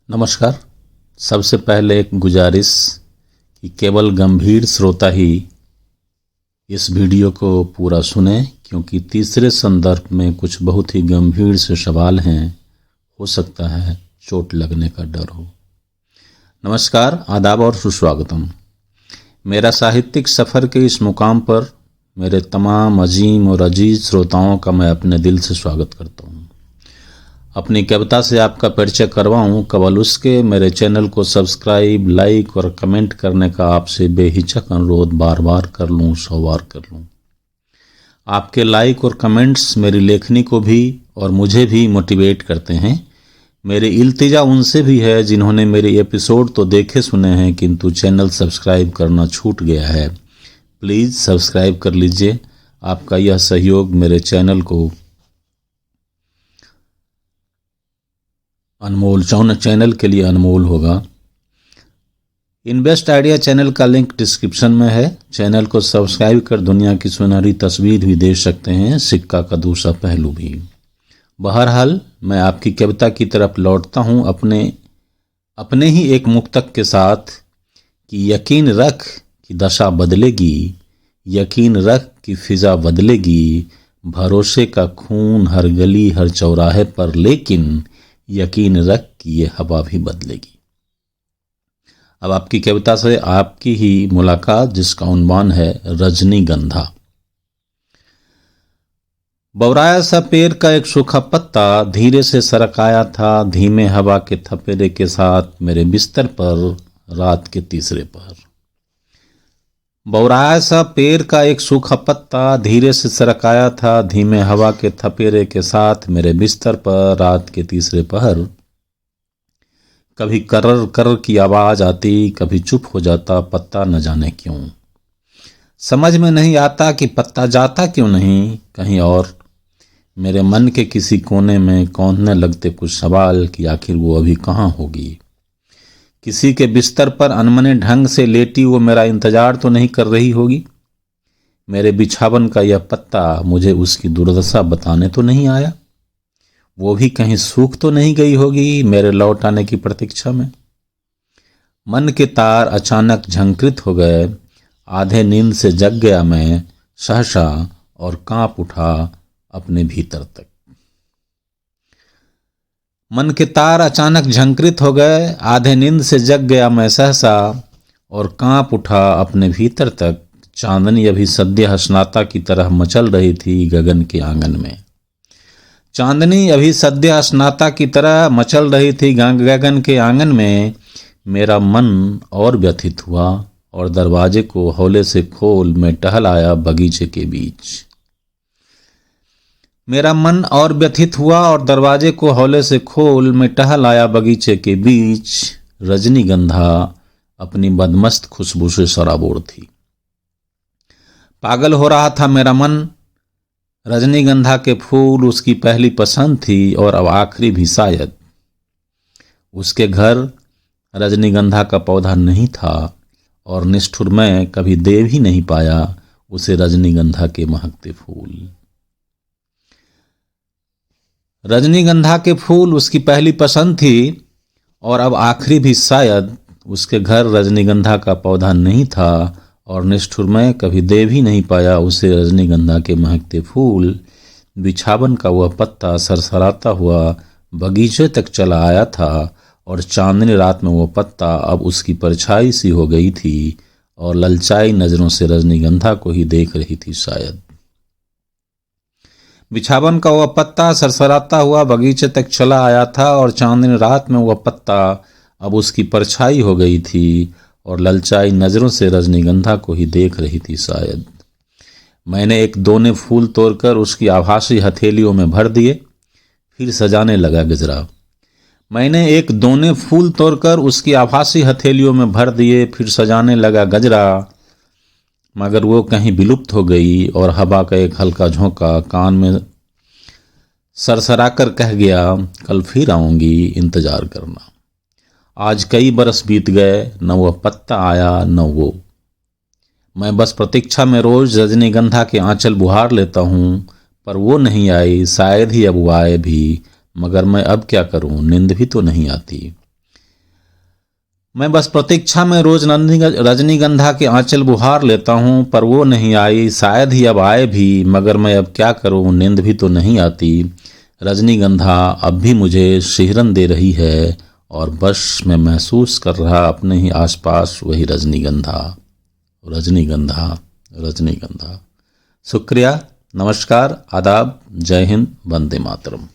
नमस्कार। सबसे पहले एक गुजारिश कि केवल गंभीर श्रोता ही इस वीडियो को पूरा सुने, क्योंकि तीसरे संदर्भ में कुछ बहुत ही गंभीर से सवाल हैं। हो सकता है चोट लगने का डर हो। नमस्कार, आदाब और सुस्वागतम। मेरा साहित्यिक सफ़र के इस मुकाम पर मेरे तमाम अजीम और अजीज श्रोताओं का मैं अपने दिल से स्वागत करता हूँ। अपनी कविता से आपका परिचय करवाऊं, कवल उसके मेरे चैनल को सब्सक्राइब, लाइक और कमेंट करने का आपसे बेहिचक अनुरोध बार बार कर लूं, 100 बार कर लूं। आपके लाइक और कमेंट्स मेरी लेखनी को भी और मुझे भी मोटिवेट करते हैं। मेरी इल्तिजा उनसे भी है जिन्होंने मेरे एपिसोड तो देखे सुने हैं, किंतु चैनल सब्सक्राइब करना छूट गया है। प्लीज़ सब्सक्राइब कर लीजिए। आपका यह सहयोग मेरे चैनल को चैनल के लिए अनमोल होगा। इन्वेस्ट आइडिया चैनल का लिंक डिस्क्रिप्शन में है। चैनल को सब्सक्राइब कर दुनिया की सुनहरी तस्वीर भी देख सकते हैं, सिक्का का दूसरा पहलू भी। बहरहाल मैं आपकी कविता की तरफ लौटता हूँ अपने ही एक मुक्तक के साथ कि यकीन रख कि दशा बदलेगी, यकीन रख कि फिजा बदलेगी, भरोसे का खून हर गली हर चौराहे पर, लेकिन यकीन रख कि ये हवा भी बदलेगी। अब आपकी कविता से आपकी ही मुलाकात, जिसका उन्वान है रजनीगंधा। बौराया सा पेड़ का एक सूखा पत्ता धीरे से सरक आया था, धीमे हवा के थपेरे के साथ मेरे बिस्तर पर रात के तीसरे पहर। बौराया सा पेड़ का एक सूखा पत्ता धीरे से सरक आया था, धीमे हवा के थपेरे के साथ मेरे बिस्तर पर रात के तीसरे पहर। कभी कर्र कर्र की आवाज आती, कभी चुप हो जाता पत्ता, न जाने क्यों। समझ में नहीं आता कि पत्ता जाता क्यों नहीं कहीं और। मेरे मन के किसी कोने में कौंधने लगते कुछ सवाल कि आखिर वो अभी कहाँ होगी। किसी के बिस्तर पर अनमने ढंग से लेटी वो मेरा इंतजार तो नहीं कर रही होगी। मेरे बिछावन का यह पत्ता मुझे उसकी दुर्दशा बताने तो नहीं आया। वो भी कहीं सूख तो नहीं गई होगी मेरे लौट आने की प्रतीक्षा में। मन के तार अचानक झंकृत हो गए, आधे नींद से जग गया मैं सहसा और कांप उठा अपने भीतर तक। मन के तार अचानक झंकृत हो गए, आधे नींद से जग गया मैं सहसा और कांप उठा अपने भीतर तक। चांदनी अभी सद्य स्नाता की तरह मचल रही थी गगन के आंगन में। चांदनी अभी सद्य स्नाता की तरह मचल रही थी गगन के आंगन में। मेरा मन और व्यथित हुआ और दरवाजे को हौले से खोल मैं टहल आया बगीचे के बीच। मेरा मन और व्यथित हुआ और दरवाजे को हौले से खोल मैं टहल आया बगीचे के बीच। रजनीगंधा अपनी बदमस्त खुशबू से सराबोर थी। पागल हो रहा था मेरा मन। रजनीगंधा के फूल उसकी पहली पसंद थी और अब आखिरी भी शायद। उसके घर रजनीगंधा का पौधा नहीं था और निष्ठुर मैं कभी दे भी नहीं पाया उसे रजनीगंधा के महकते फूल। रजनीगंधा के फूल उसकी पहली पसंद थी और अब आखिरी भी शायद। उसके घर रजनीगंधा का पौधा नहीं था और निष्ठुर मैं कभी दे भी नहीं पाया उसे रजनीगंधा के महकते फूल। बिछावन का वह पत्ता सरसराता हुआ बगीचे तक चला आया था और चांदनी रात में वह पत्ता अब उसकी परछाई सी हो गई थी और ललचाई नजरों से रजनीगंधा को ही देख रही थी शायद। बिछावन का वह पत्ता सरसराता हुआ बगीचे तक चला आया था और चांदनी रात में वह पत्ता अब उसकी परछाई हो गई थी और ललचाई नजरों से रजनीगंधा को ही देख रही थी शायद। मैंने एक दोने फूल तोड़कर उसकी आभासी हथेलियों में भर दिए, फिर सजाने लगा गजरा। मैंने एक दोने फूल तोड़कर उसकी आभासी हथेलियों में भर दिए, फिर सजाने लगा गजरा। मगर वो कहीं विलुप्त हो गई और हवा का एक हल्का झोंका कान में सरसराकर कह गया, कल फिर आऊंगी, इंतजार करना। आज कई बरस बीत गए, न वह पत्ता आया न वो। मैं बस प्रतीक्षा में रोज रजनीगंधा के आंचल बुहार लेता हूँ, पर वो नहीं आई। शायद ही अब वो आए भी, मगर मैं अब क्या करूँ, नींद भी तो नहीं आती। मैं बस प्रतीक्षा में रोज रजनीगंधा के आंचल बुहार लेता हूँ, पर वो नहीं आई। शायद ही अब आए भी, मगर मैं अब क्या करूँ, नींद भी तो नहीं आती। रजनीगंधा अब भी मुझे शिहरन दे रही है और बस मैं महसूस कर रहा अपने ही आसपास वही रजनीगंधा, रजनीगंधा, रजनीगंधा। शुक्रिया, नमस्कार, आदाब, जय हिंद, वंदे मातरम।